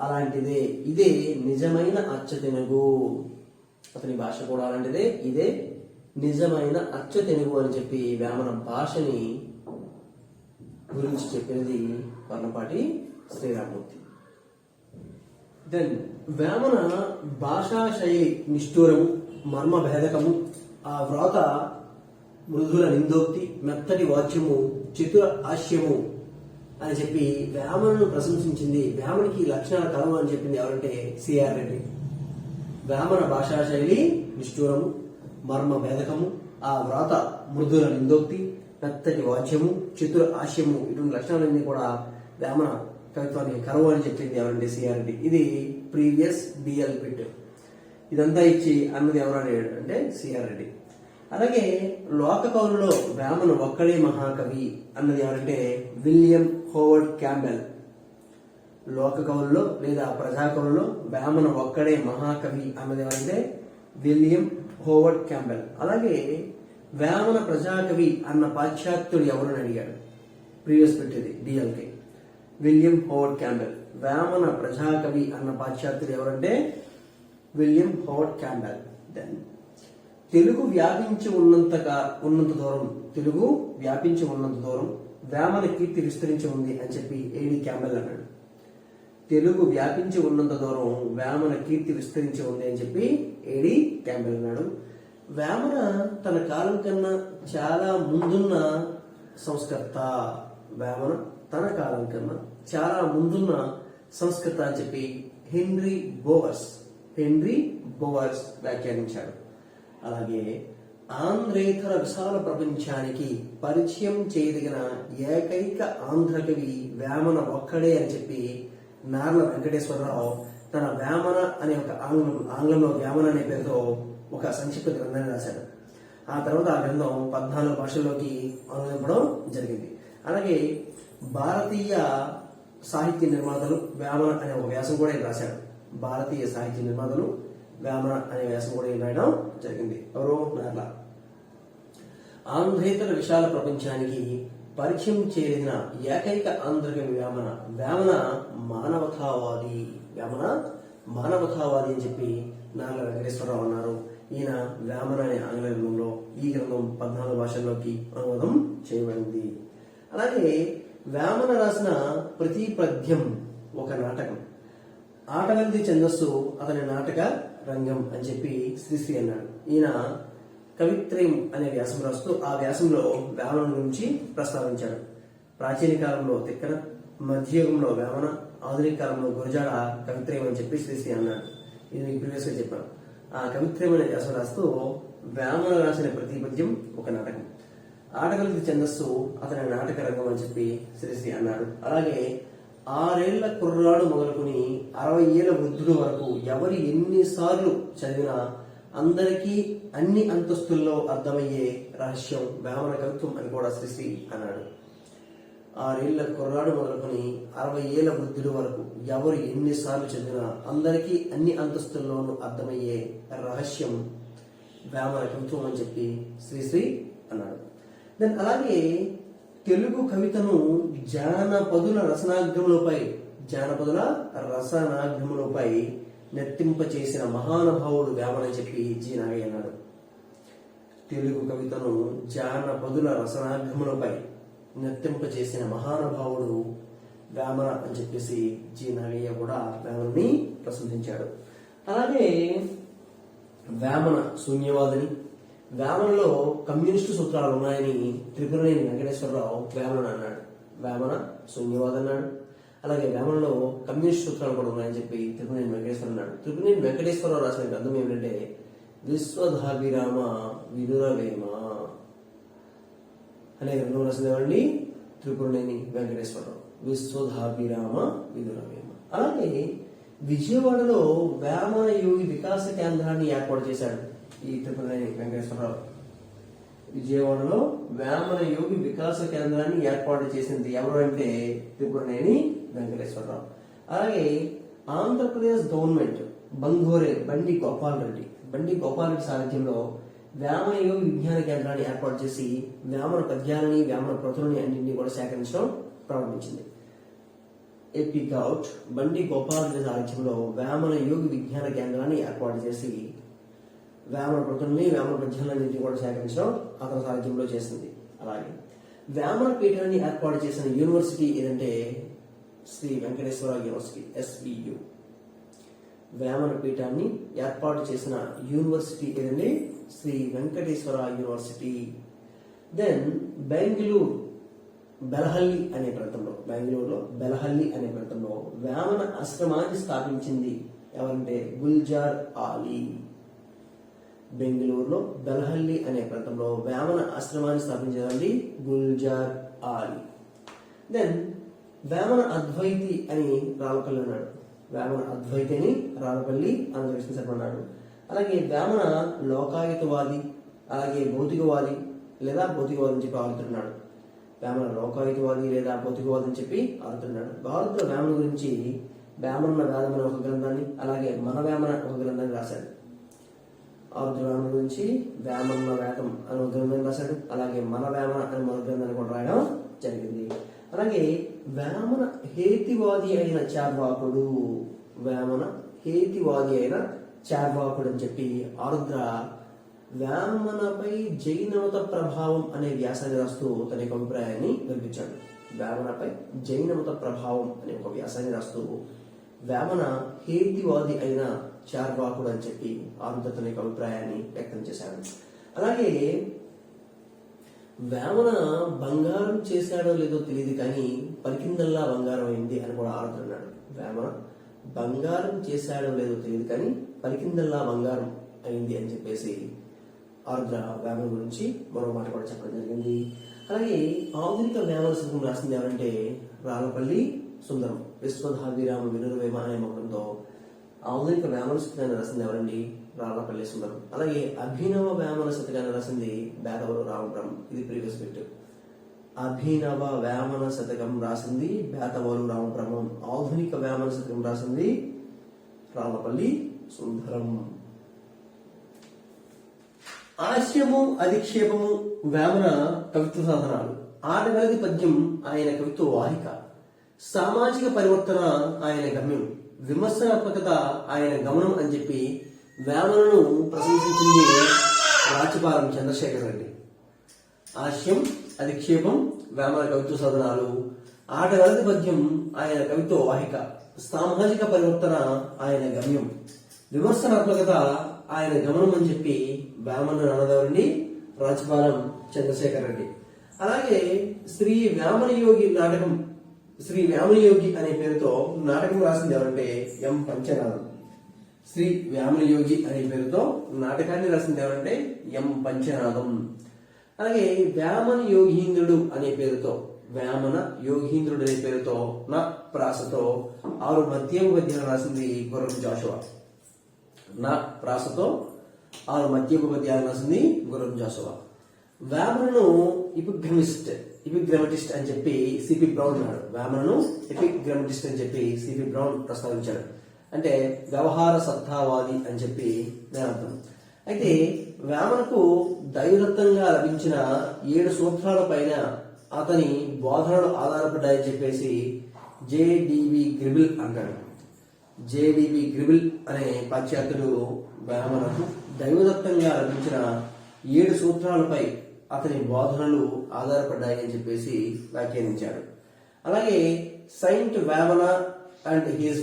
అలాంటిదే, ఇదే నిజమైన అచ్చతెనుగు. అతని భాష కూడా అలాంటిదే, ఇదే నిజమైన అచ్చతెనుగు అని చెప్పి వేమన భాషని గురించి చెప్పినది వర్ణపాటి శ్రీరామమూర్తి. దెన్ వేమన భాషా శైలి నిష్ఠూరము, మర్మ భేదకము, ఆ వ్రాత మృదుల నిందోక్తి, మెత్తటి వాచ్యము, చతుర హాస్యము అని చెప్పి వేమనను ప్రశంసించింది. వేమనికి లక్షణాల కలవు అని చెప్పింది ఎవరంటే సిఆర్ రెడ్డి. వేమన భాషా శైలి నిష్ఠూరము, మర్మ భేదకము, ఆ వ్రాత మృదుల నిందోక్తి, మెత్తటి వాచ్యము, చతుర హాస్యము, ఇటువంటి లక్షణాలన్నీ కూడా వేమన కవిత్వానికి కరువు అని చెప్పింది ఎవరంటే సిఆర్ రెడ్డి. ఇది ప్రీవియస్ బిఎల్ పిట్. ఇదంతా ఇచ్చి అన్నది ఎవరు అంటే సిఆర్ రెడ్డి. అలాగే లోక కవులలో వేమన ఒక్కడే మహాకవి అన్నది ఎవరంటే విలియం హోవర్డ్ క్యాంబెల్. లోక కవుల్లో లేదా ప్రజా కవుల్లో వేమన ఒక్కడే మహాకవి అన్నది ఎవరంటే విలియం హోవర్డ్ క్యాంబెల్. అలాగే వేమన ప్రజాకవి అన్న పాశ్చాత్యుడు ఎవరని అడిగాడు, ప్రీవియస్ పెట్టేది డిఎల్కే, విలియం హోవర్డ్ క్యాంబెల్. వేమన ప్రజాకవి అన్న పాశ్చాత్యుడు ఎవరంటే William Howard Campbell. Then Telugu వ్యాపించి ఉన్నంత దూరం, తెలుగు వ్యాపించి ఉన్నంత దూరం వేమన కీర్తి విస్తరించి ఉంది అని చెప్పి ఏడి క్యాంబెల్ అన్నాడు. తెలుగు వ్యాపించి ఉన్నంత దూరం వేమన కీర్తి విస్తరించి ఉంది అని చెప్పి ఏడి క్యాంబెల్ అన్నాడు. వేమన తన కాలం కన్నా చాలా ముందున్న సంస్కర్త. వేమన తన కాలం కన్నా చాలా ముందున్న సంస్కృత అని చెప్పి హెన్రీ బోవర్స్ వ్యాఖ్యానించాడు. అలాగే ఆంధ్రేతర విశాల ప్రపంచానికి పరిచయం చేయదగిన ఏకైక ఆంధ్రకవి వేమన ఒక్కడే అని చెప్పి నార్ల వెంకటేశ్వరరావు తన వేమన అనే ఒక ఆంగ్లంలో వేమన అనే పేరుతో ఒక సంక్షిప్త గ్రంథాన్ని రాశాడు. ఆ తర్వాత ఆ గ్రంథం 14 భాషల్లోకి అనువదింపడం జరిగింది. అలాగే భారతీయ సాహిత్య నిర్మాతలు వేమన అనే ఒక వ్యాసం కూడా ఈయన రాశాడు. భారతీయ సాహిత్య నిర్మాతలు వేమన అనే వ్యాసం కూడా ఈయన రాయడం జరిగింది. ఎవరో నార్ల. ఆంధ్రేతర విశాల ప్రపంచానికి పరిచయం చేయదగిన ఏకైక ఆంధ్రకవి వేమన. వేమన మానవతావాది. వేమన మానవతావాది అని చెప్పి నార్ల వెంకటేశ్వరరావు అన్నారు. ఈయన వేమన అనే ఆంగ్ల గ్రంథంలో ఈ గ్రంథం 14 భాషల్లోకి అనువాదం చేయబడింది. అలాగే వేమన రాసిన ప్రతి పద్యం ఒక నాటకం. ఆటగల్ది ఛందస్సు అతని నాటక రంగం అని చెప్పి శ్రీశ్రీ అన్నాడు. ఈయన కవిత్రయం అనే వ్యాసం రాస్తూ ఆ వ్యాసంలో వేమన గురించి ప్రస్తావించాడు. ప్రాచీన కాలంలో తిక్కన, మధ్యయుగంలో వేమన, ఆధునిక కాలంలో గురజాడ కవిత్రయం అని చెప్పి శ్రీశ్రీ అన్నాడు. ఇది మీకు ప్రీవియస్ గా చెప్పాను. ఆ కవిత్రయం అనే వ్యాసం రాస్తూ వేమన రాసిన ప్రతి పద్యం ఒక నాటకం. ఆటగలిది ఛందస్సు అతని నాటక రంగం అని చెప్పి శ్రీశ్రీ అన్నాడు. అలాగే 6 ఏళ్ల కుర్రాడు మొదలుకుని 60 ఏళ్ల వృద్ధుడు వరకు ఎవరు ఎన్నిసార్లు చదివినా అందరికీ అన్ని అంతస్తుల్లో అర్థమయ్యే రహస్యం వేమన కవిత్వం అని కూడా శ్రీశ్రీ అన్నాడు. 6 ఏళ్ల కుర్రాడు మొదలుకొని 60 ఏళ్ల వృద్ధుడు వరకు ఎవరు ఎన్నిసార్లు చదివినా అందరికీ అన్ని అంతస్తుల్లోనూ అర్థమయ్యే రహస్యం వేమన కవిత్వం అని చెప్పి శ్రీశ్రీ అన్నాడు. దెన్ అలాగే తెలుగు కవితను జానపదుల రసనాగ్రములపై నెత్తింప చేసిన మహానుభావుడు వేమన అని చెప్పి జి నాగయ్య అన్నాడు. తెలుగు కవితను జానపదుల రసనాగ్రములపై నెత్తింప చేసిన మహానుభావుడు వేమన అని చెప్పేసి జి నాగయ్య కూడా వేమనని ప్రశంసించాడు. అలాగే వేమన శూన్యవాదని, వేమనలో కమ్యూనిస్టు సూత్రాలు ఉన్నాయని త్రిపురనేని వెంకటేశ్వరరావు వేమన అన్నాడు. వేమన శూన్యవాది అన్నాడు. అలాగే వేమనలో కమ్యూనిస్ట్ సూత్రాలు కూడా ఉన్నాయని చెప్పి త్రిపురనేని వెంకటేశ్వర అన్నాడు. త్రిపురనేని వెంకటేశ్వరరావు రాసిన గ్రంథం ఏమిటంటే విశ్వధాభిరామ విదురవేమ అనే గ్రంథం రాసిందేవండి త్రిపురనేని వెంకటేశ్వరరావు. విశ్వధాభిరామ విదురవేమ. అలాగే విజయవాడలో వేమన యోగి వికాస కేంద్రాన్ని ఏర్పాటు చేశాడు ఈ త్రిపురనేని వెంకటేశ్వరరావు. విజయవాడలో వేమన యోగి వికాస కేంద్రాన్ని ఏర్పాటు చేసింది ఎవరు అంటే త్రిపురనేని వెంకటేశ్వరరావు. అలాగే ఆంధ్రప్రదేశ్ గవర్నమెంట్ బండి గోపాల్ రెడ్డి సారథ్యంలో వేమన యోగ విజ్ఞాన కేంద్రాన్ని ఏర్పాటు చేసి వేమన పద్యాలని వేమన ప్రతులని అన్నింటినీ కూడా సేకరించడం ప్రారంభించింది. ఎపిగౌట్ బండి గోపాలరెడ్డి సారథ్యంలో వేమన యోగ విజ్ఞాన కేంద్రాన్ని ఏర్పాటు చేసి వేమన ప్రతులని వేమన పద్యాలన్నింటినీ కూడా సేకరించడం అతని సారథ్యంలో చేసింది. అలాగే వేమన పీఠాన్ని ఏర్పాటు చేసిన యూనివర్సిటీ ఏదంటే శ్రీ వెంకటేశ్వర యూనివర్సిటీ, SVU. వేమన పీఠాన్ని ఏర్పాటు చేసిన యూనివర్సిటీ ఏదంటే శ్రీ వెంకటేశ్వర యూనివర్సిటీ. దెన్ బెంగళూరులో బెలహల్లి అనే ప్రాంతంలో వేమన ఆశ్రమాన్ని స్థాపించింది ఎవరంటే గుల్జార్ ఆలీ. బెంగళూరులో బెలహల్లి అనే ప్రాంతంలో వేమన ఆశ్రమాన్ని స్థాపించింది గుల్జార్ ఆలీ. దెన్ వేమన అద్వైతి అని రాళ్ళపల్లి అన్నాడు. వేమన అద్వైతి అని రాళ్ళపల్లి ఆంధ్రప్రదేశ్ అన్నాడు. అలాగే వేమన లోకాయుతవాది, అలాగే భౌతికవాది లేదా భౌతికవాది అని చెప్పి ఆడుతున్నాడు. వేమన లోకాయుతవాది లేదా భౌతికవాది అని చెప్పి ఆడుతున్నాడు. భారతంలో వేమన గురించి వేమన వేదం అనే ఒక గ్రంథాన్ని, అలాగే మన వేమన ఒక గ్రంథాన్ని రాశాడు. ఆరుద్ర వేమన గురించి వేమన వేదం అనే ఒక గ్రంథాన్ని రాశాడు. అలాగే మన వేమన అనే మరొక గ్రంథాన్ని కూడా రాయడం జరిగింది. అలాగే వేమన హేతివాది అయిన చార్వాకుడు, వేమన హేతివాది అయిన చార్వాకుడు అని చెప్పి ఆరుద్ర వేమనపై జైనమత ప్రభావం అనే వ్యాసాన్ని రాస్తూ తన యొక్క అభిప్రాయాన్ని వినిపించాడు. వేమనపై జైనమత ప్రభావం అనే ఒక వ్యాసాన్ని రాస్తూ వేమన హేతివాది అయిన చార్వాకుడు అని చెప్పి ఆరుద్ర తన యొక్క అభిప్రాయాన్ని వ్యక్తం చేశాడు. అలాగే వేమన బంగారం చేశాడో లేదో తెలియదు కానీ పలికిందల్లా బంగారం అయింది అని కూడా ఆడుతున్నాడు. వేమన బంగారం చేశాడో లేదో తెలియదు కానీ పలికిందల్లా బంగారం అయింది అని చెప్పేసి ఆరుద్ర వేమన గురించి మరో మాట కూడా చెప్పడం జరిగింది. అలాగే ఆధునిక వేమన శతకం రాసింది ఎవరంటే రాళ్ళపల్లి సుందరం. విశ్వధాభిరామ వినురవేమ అనే మొత్తంతో ఆధునిక వేమన శతకాన్ని రాసింది ఎవరండి? రాళ్ళపల్లి సుందరం. అలాగే అభినవ వేమన శతకాన్ని రాసింది బేతవోలు రామబ్రహ్మం. ఇది ప్రీవియస్ బిట్. అభినవ వేమన శతకం రాసింది బేతవోలు రామబ్రహ్మం. ఆధునిక వేమన శతకం రాసింది రాళ్ళపల్లి సుందరం. ఆశయము అధిక్షేపము వేమన కవిత్వ సాధనాలు. ఆటగలది పద్యం ఆయన కవిత్వ వాహిక. సామాజిక పరివర్తన ఆయన గమ్యం. విమర్శనాత్మకత ఆయన గమనం అని చెప్పి వేమనను ప్రశంసించింది రాచపాలెం చంద్రశేఖర్ రెడ్డి. ఆశయం అధిక్షేపం వేమన కవిత్వ సాధనాలు. ఆటగలది పద్యం ఆయన కవిత్వ వాహిక. సామాజిక పరివర్తన ఆయన గమ్యం. విమర్శనాత్మకత ఆయన గమనం అని చెప్పి వేమన అన్నదవరండి రాచపాలెం చంద్రశేఖర్ రెడ్డి. అలాగే శ్రీ వేమన యోగి అనే పేరుతో నాటకం రాసింది ఎవరంటే ఎం పంచనాథం. శ్రీ వేమన యోగి అనే పేరుతో నాటకాన్ని రాసింది ఎవరంటే ఎం పంచనాథం. అలాగే వేమన యోగీంద్రుడు అనే పేరుతో నా ప్రాసతో 6 మధ్యమ పద్యాలు రాసింది గుర్రం జాషువా. నా ప్రాసతో 6 మధ్యమ పద్యాలు రాసింది గుర్రం జాషువా. వేమనను ఎపిగ్రామటిస్ట్ అని చెప్పి సిపి బ్రౌన్ అన్నాడు. వేమనను ఎపిగ్రామటిస్ట్ అని చెప్పి సిపి బ్రౌన్ ప్రస్తావించాడు. అంటే వ్యవహార సత్తావాది అని చెప్పి దాని అర్థం. అయితే వేమనకు దైవదత్తంగా లభించిన 7 సూత్రాల పైన అతని బోధనలు ఆధారపడ్డాయని చెప్పేసి జేడివి గ్రిబిల్ అంటాడు. జేడివి గ్రిబిల్ అనే పాశ్చాత్యుడు వేమనకు దైవదత్తంగా లభించిన 7 సూత్రాలపై అతని బోధనలు ఆధారపడ్డాయని చెప్పేసి వ్యాఖ్యానించాడు. అలాగే Saint Vemana and his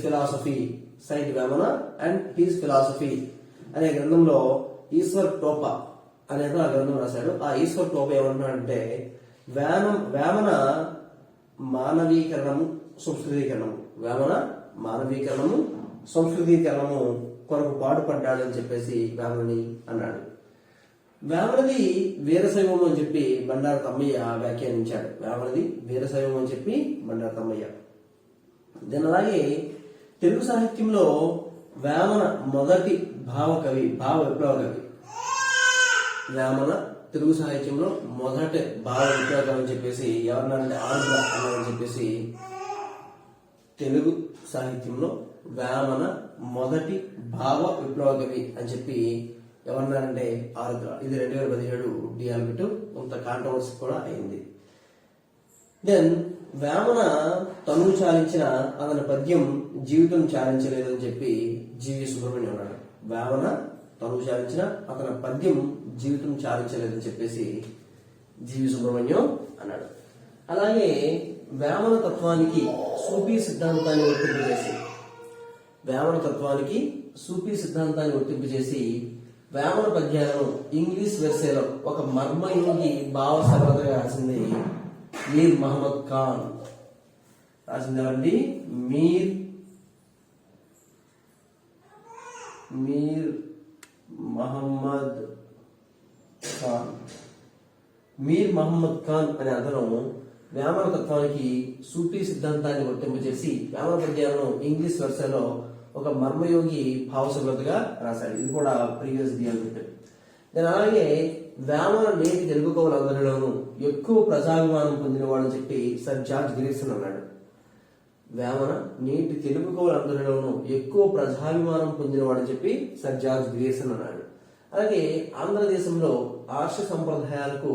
philosophy అనే గ్రంథంలో ఈశ్వర్ టోపా అనేది ఆ గ్రంథం రాశాడు. ఆ ఈశ్వర్ టోపా ఏమంటున్నాడంటే వేమన మానవీకరణము సంస్కృతీకరణము కొరకు పాటుపడ్డాడని చెప్పేసి వేమనని అన్నాడు. వేమనది వీరశైవం అని చెప్పి బండారు తమ్మయ్య వ్యాఖ్యానించాడు. దీని అలాగే తెలుగు సాహిత్యంలో వేమన మొదటి భావ విప్లవ కవి. వేమన తెలుగు సాహిత్యంలో మొదటి భావ విప్లవ కవి అని చెప్పేసి ఎవరన్నారంటే ఆరుద్ర అన్నారని చెప్పేసి తెలుగు సాహిత్యంలో వేమన మొదటి భావ విప్లవ కవి అని చెప్పి ఎవరన్నారంటే ఆరుద్ర. ఇది 2017 డిఆర్ బిట్, కొంత కాంట్రవర్సీ కూడా అయింది. దెన్ వేమన తనువు చాలించిన అతని పద్యం జీవితం చాలించలేదని చెప్పి జీవి సుబ్రహ్మణ్యం అన్నాడు. వేమన తనువు చాలించిన అతని పద్యం జీవితం చాలించలేదని చెప్పేసి జీవి సుబ్రహ్మణ్యం అన్నాడు. అలాగే వేమన తత్వానికి సూఫీ సిద్ధాంతాన్ని వర్తింపజేసి వేమన పద్యాలను ఇంగ్లీష్ వెర్సేలో ఒక మర్మయోగి భావ సరళతగా రాసింది మీర్ మహమ్మద్ ఖాన్. రాసింది ఎవరండి? మీర్ మహమ్మద్ ఖాన్. మీర్ మహమ్మద్ ఖాన్ అనే అతను వేమన తత్వానికి సూఫీ సిద్ధాంతాన్ని వర్తింపజేసి వేమన పద్యాలను ఇంగ్లీష్ వెర్షన్లో ఒక మర్మయోగి భావసభ్రతగా రాశాడు. ఇది కూడా ప్రీవియస్ డిఆర్ బిట్. దాని అలాగే వేమన నేటి తెలుగు కవులందరిలోనూ ఎక్కువ ప్రజాభిమానం పొందినవాడని చెప్పి సర్ జార్జ్ గ్రీసన్ అన్నాడు. వేమన నేటి తెలుగు కవులందరిలోనూ ఎక్కువ ప్రజాభిమానం పొందినవాడని చెప్పి సర్ జార్జ్ గ్రీసన్ అన్నాడు. అలాగే ఆంధ్రదేశంలో ఆర్ష సంప్రదాయాలకు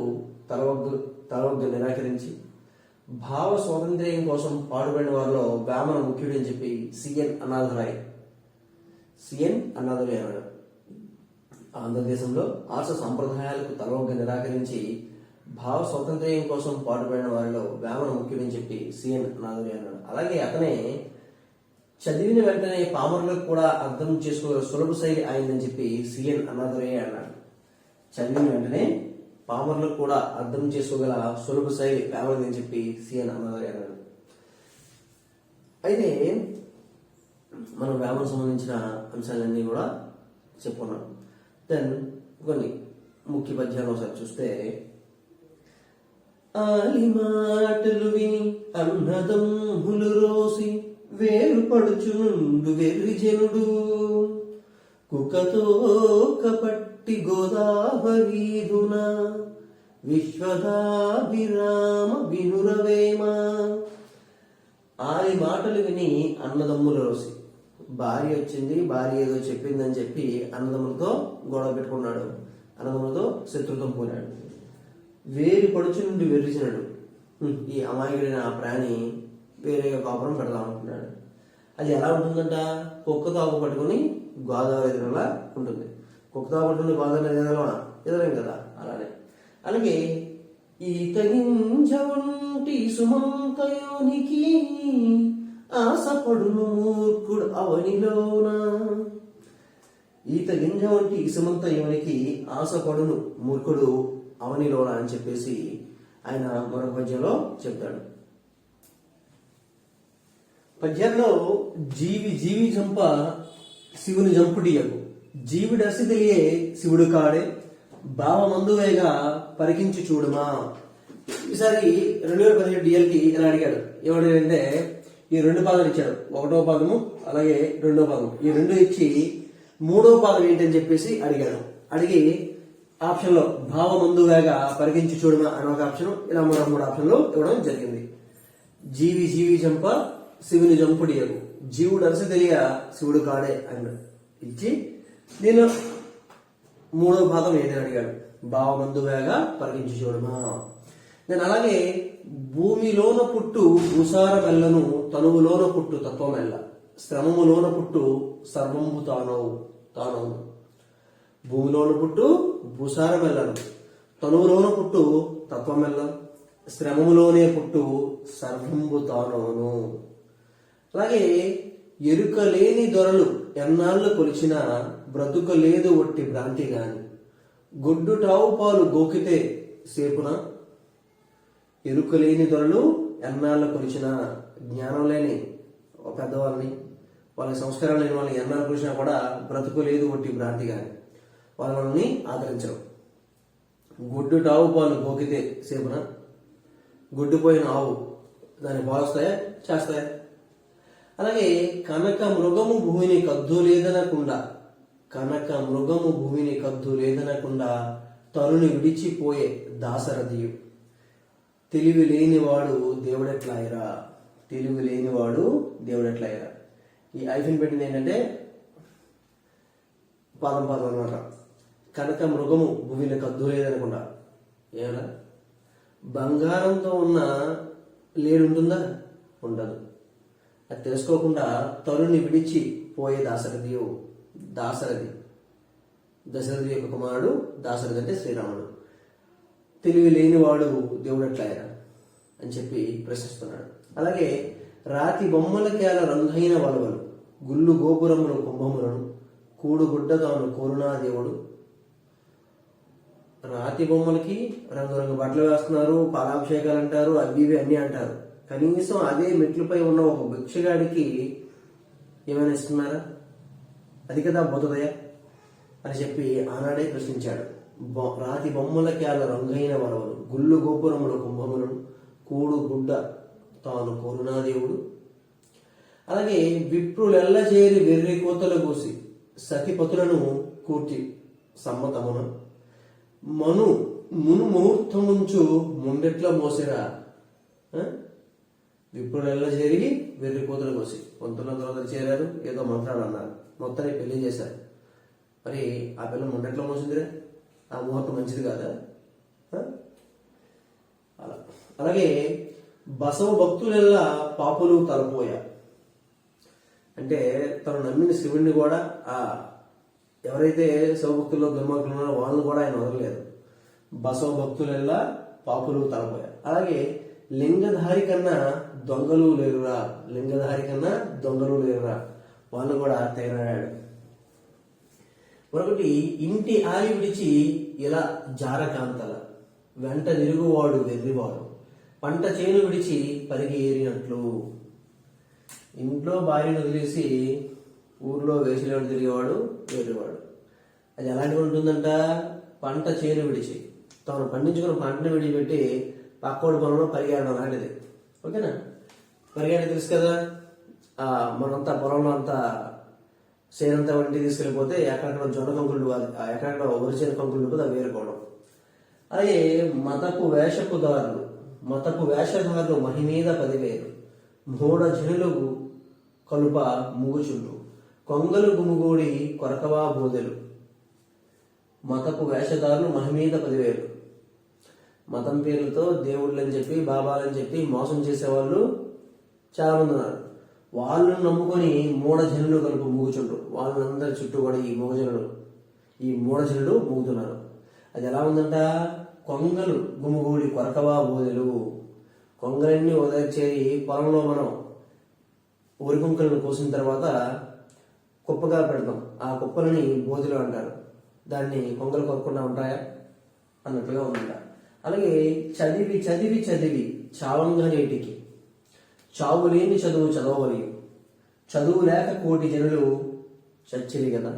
తలవగ్గు నిరాకరించి భావ స్వాతంత్ర్యం కోసం పాటుపడిన వారిలో వేమన ముఖ్యుడని చెప్పి సిఎన్ అన్నాదురాయ్ అన్నాడు. ఆంధ్రదేశంలో ఆర్ష సంప్రదాయాలకు తలవగ్గు నిరాకరించి భావ స్వాతంత్ర్యం కోసం పాటుపడిన వారిలో వేమన ముఖ్యుడని చెప్పి సిఎన్ అన్నాదురాయ్ అన్నాడు. అలాగే అతనే చదివిన వెంటనే పామరులకు కూడా అర్థం చేసుకోగల సులభ శైలి అయిందని చెప్పి సిఎన్ అన్నాదురాయ్ అన్నాడు. చదివిన వెంటనే పామరులకు కూడా అర్థం చేసుకోగల సులభ శైలి వేమనని చెప్పి సిఎన్ అన్నాదురాయ్ అన్నాడు. అయితే మనం వేమన సంబంధించిన అంశాలన్నీ కూడా చెప్పుకున్నాం. దెన్ కొన్ని ముఖ్య పద్యాలు ఒకసారి చూస్తే, ఆలి మాటలు విని అన్నదమ్ములు రోసి వేరుపడుచునుండు వెర్రిజనుడు, కుకతో కపట్టి గోదావరీదున విశ్వదాభిరామ వినురవేమ. ఆలి మాటలు విని అన్నదమ్ములు రోసి, భార్య వచ్చింది, భార్య ఏదో చెప్పిందని చెప్పి అన్నదమ్ములతో గొడవ పెట్టుకున్నాడు, అన్నదమ్ములతో శత్రుత్వం పోనాడు. వేరు పడుచు నుండి వెర్రిచినాడు. ఈ అమాయకుడైన ఆ ప్రాణి వేరేగా కాపురం పెడదాం అనుకున్నాడు. అది ఎలా ఉంటుందంట? కుక్క తాపు పట్టుకుని గోదావరి ఎదురులా ఉంటుంది. కుక్క తాపు పట్టుకుని గోదావరి ఎదురేం కదా, అలానే. అలాగే ఈత గింజ వంటి సుమంతయోనికి ఆశపడును మూర్ఖుడు అవనిలోన. ఈత గింజ వంటి సుమంతయోనికి ఆశపడును మూర్ఖుడు అవనిలోన అని చెప్పేసి ఆయన మరొక పద్యంలో చెప్తాడు. పద్యంలో జీవి జంప శివుని జంపుడియకు, జీవుడసి తెలియే శివుడు కాడే, భావమందువేగా పరికించి చూడుమా. ఈసారి 2017 డిఎల్కి ఇలా అడిగాడు. ఏమడిగాడంటే ఈ 2 పాదాలు ఇచ్చాడు, 1వ పాదము అలాగే 2వ పాదం. ఈ 2 ఇచ్చి 3వ పాదం ఏంటని చెప్పేసి అడిగాడు. అడిగి ఆప్షన్ లో భావమందువేగా పరికించి చూడమా అని ఒక ఆప్షన్, ఇలా 3 ఆప్షన్లు ఇవ్వడం జరిగింది. జీవి జంప శివుని జంపుడియకు, జీవుడు అరసి తెలియ శివుడు కాడే అని ఇచ్చి నేను 3వ పాదం ఏంటని అడిగాడు, భావమందువేగా పరికించి చూడమా. నేను అలాగే భూమిలోన పుట్టు భూసార మెల్లను, తనువులోన పుట్టు తత్వమెల్ల, శ్రమములోన పుట్టు సర్వంబు తానవు. భూమిలోన పుట్టు భూసార మెల్లను, తనువులోన పుట్టు తత్వమెల్ల, శ్రమములోనే పుట్టు సర్వంబు తానవును. అలాగే ఎరుకలేని దొరలు ఎన్నాళ్ళు కొలిచినా బ్రతుకలేదు ఒట్టి భ్రాంతి గాని, గొడ్డు టావు పాలు గోకితే సేపున. ఎరుకలేని దొరలు ఎన్నాళ్ళు కొలిచినా, జ్ఞానం లేని పెద్దవాళ్ళని, వాళ్ళ సంస్కారం లేని వాళ్ళని ఎన్నాళ్ళు కొలిచినా కూడా బ్రతుకులేదు ఒట్టి భ్రాంతి గాని, వాళ్ళని ఆదరించరు. గొడ్డు టావు పాలు గోకితే సేపున. గొడ్డుపోయిన ఆవు దాన్ని పాలుస్తాయా, చేస్తాయా? అలాగే కనక మృగము భూమిని కద్దు లేదనకుండా తరుని విడిచిపోయే దాసరథియు, తెలివి లేనివాడు దేవుడెట్లాయరా. ఈ ఐఫిన్ పెట్టింది ఏంటంటే పాదం అన్నమాట. కనుక మృగము భూమిని కద్దు లేదనకుండా ఏమన్నా బంగారంతో ఉన్న లేడు ఉంటుందా? ఉండదు. అది తెలుసుకోకుండా తరుని విడిచి పోయే దాశరథి దశరథి యొక్క కుమారుడు దాశరథి అంటే శ్రీరాముడు. తెలివి లేనివాడు దేవుడు ఎట్లాయరా అని చెప్పి ప్రశ్నిస్తున్నాడు. అలాగే రాతి బొమ్మలకేల రంగైన వలవలు గుళ్ళు గోపురములు కుంభములను కూడుగుడ్డ తాను కోరునా దేవుడు. రాతి బొమ్మలకి రంగురంగు బట్టలు వేస్తున్నారు, పాలాభిషేకాలు అంటారు, అవి ఇవి అన్నీ అంటారు. కనీసం అదే మెట్లపై ఉన్న ఒక భిక్షగాడికి ఏమైనా ఇస్తున్నారా? అది కదా బుద్ధదయ అని చెప్పి ఆనాడే ప్రశ్నించాడు. రాతి బొమ్మలకేల రంగైన వరవలు గుళ్ళు గోపురములు కుంభములను కూడు గుడ్డ తాను కోరునా దేవుడు. అలాగే విప్రులెల్ల చేరి వెర్రి కోతలు కూసి సతిపతులను కూర్చి సమ్మతమున మును ముహూర్తముంచు ముండెట్ల మోసిరా. విప్రులెల్ల చేరి వెర్రి కోతలు కోసి కొంతమంది చేరారు, ఏదో మంత్రాలు అన్నారు, మొత్తాన్ని పెళ్లి చేశారు. మరి ఆ పిల్ల ముండెట్లా మోసిందిరా? ఆ ముహూర్తం మంచిది కాదా? అలా అలాగే బసవ భక్తులెల్లా పాపులు తలపోయా అంటే తను నమ్మిన శివుడిని కూడా ఎవరైతే శివభక్తుల్లో దుర్మార్గులు ఉన్నారో వాళ్ళని కూడా ఆయన వదలలేదు. బసవ భక్తులెల్లా పాపులు తలపోయా. అలాగే లింగధారి కన్నా దొంగలు లేరురా, వాళ్ళు కూడా తేరాడాడు. మరొకటి ఇంటి ఆలి విడిచి ఇలా జారకాంతల వెంట నిరుగువాడు వెర్రివాడు పంట చేను విడిచి పరిగి ఏరినట్లు. ఇంట్లో భార్యను వదిలేసి ఊర్లో వేసిలేడు తిరిగేవాడు వెర్రివాడు. అది ఎలాంటి ఉంటుందంట? పంట చేను విడిచి తాను పండించుకున్న పంటను విడిచిపెట్టి పక్కోడి పొలంలో పరిగెడడం లాంటిది. ఓకేనా? పరిగెడ తెలుసు కదా, మనంతా పొలంలో అంతా చేనంతా వంటి తీసుకెళ్ళిపోతే ఎక్కడెక్కడ జొన్న కంకులు కాదు, ఎక్కడెక్కడ వరిచిన కంకులు కూడా వేరుకోవడం. అలాగే మతపు వేషధారులు మహిమీద 10,000 మూఢ జనులు కలుప ముగుచుండు కొంగలు గుమిగూడి కొరకవా బోదెలు. మతపు వేషధారులు మహిమీద 10,000. మతం పేర్లతో దేవుళ్ళని చెప్పి బాబాలని చెప్పి మోసం చేసేవాళ్ళు చాలా మంది ఉన్నారు. వాళ్ళను నమ్ముకొని మూఢ జనులు కలుపు మూగుచుండ్రు. వాళ్ళందరి చుట్టూ కూడా ఈ మూఢ జనులు మూగుతున్నారు. అది ఎలా ఉందంట? కొంగలు గుమిగూడి కొరకవా బోదెలు. కొంగలన్నీ చేరి పొలంలో మనం ఊరికుంకలను కోసిన తర్వాత కుప్పగా పెడతాం. ఆ కుప్పలని బోధులు అంటారు. దాన్ని కొంగలు కొరకుండా ఉంటాయా అన్నట్టుగా ఉందంట. అలాగే చదివి చదివి చదివి చావంగా నేటికి చావు లేని చదువు చదవలి చదువు లేక కోటి జనులు చచ్చిరి కదా.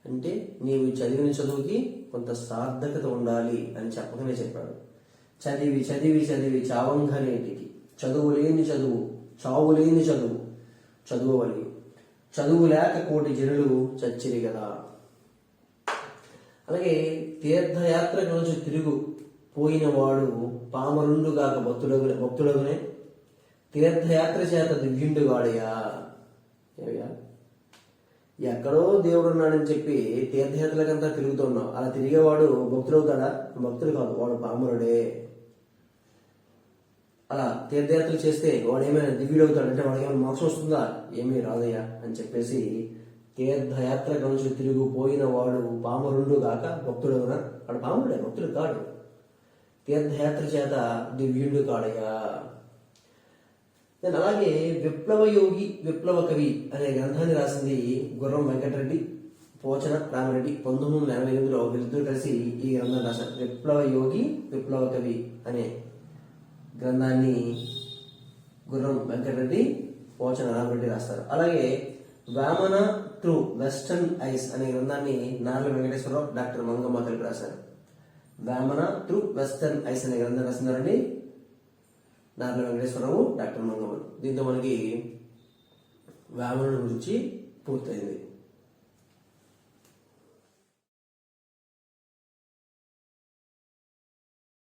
అంటే నీవు చదివిన చదువుకి కొంత సార్థకత ఉండాలి అని చెప్పకనే చెప్పాడు. చదివి చదివి చదివి చావంగా నేటికి చదువు లేని చదువు చావు లేని చదువు చదువలి చదువు లేక కోటి జనులు చచ్చిరి కదా. అలాగే తీర్థయాత్ర రోజు తిరుగు పోయిన వాడు పామరుండుగాక భక్తుడగునే తీర్థయాత్ర చేత దివ్యుండు వాడయా. ఎక్కడో దేవుడు ఉన్నాడని చెప్పి తీర్థయాత్రలకంతా తిరుగుతున్నావు. అలా తిరిగేవాడు భక్తుడవుతాడా? భక్తుడు కాదు, వాడు పామరుడే. అలా తీర్థయాత్రలు చేస్తే వాడు ఏమైనా దివ్యుడవుతాడు అంటే వాడికి ఏమైనా మోక్షం వస్తుందా? ఏమీ రాదయ్యా అని చెప్పేసి తీర్థయాత్ర నుంచి తిరిగిపోయిన వాడు పామరుండు గాక భక్తుడవునా. వాడు పాముడే, భక్తుడు కాడు. తీర్థయాత్ర చేత దివ్యుండు కాడయ్యా. నేను అలాగే విప్లవయోగి విప్లవ కవి అనే గ్రంథాన్ని రాసింది గుర్రం వెంకటరెడ్డి, పోచన రామరెడ్డి. 1988లో వీళ్ళిద్దరూ కలిసి ఈ గ్రంథం రాశారు. విప్లవయోగి విప్లవ కవి అనే గ్రంథాన్ని గుర్రం వెంకటరెడ్డి, పోచన రామరెడ్డి రాస్తారు. అలాగే వామన త్రూ వెస్టర్న్ ఐస్ అనే గ్రంథాన్ని నార్ల వెంకటేశ్వరరావు, డాక్టర్ మంగమ్మ కలిపి రాశారు. వామన త్రూ వెస్టర్న్ ఐస్ అనే గ్రంథం రాస్తున్నారండి నార్ల వెంకటేశ్వరరావు, డాక్టర్ మంగమ్మ. దీంతో మనకి వామనుడి గురించి పూర్తయింది.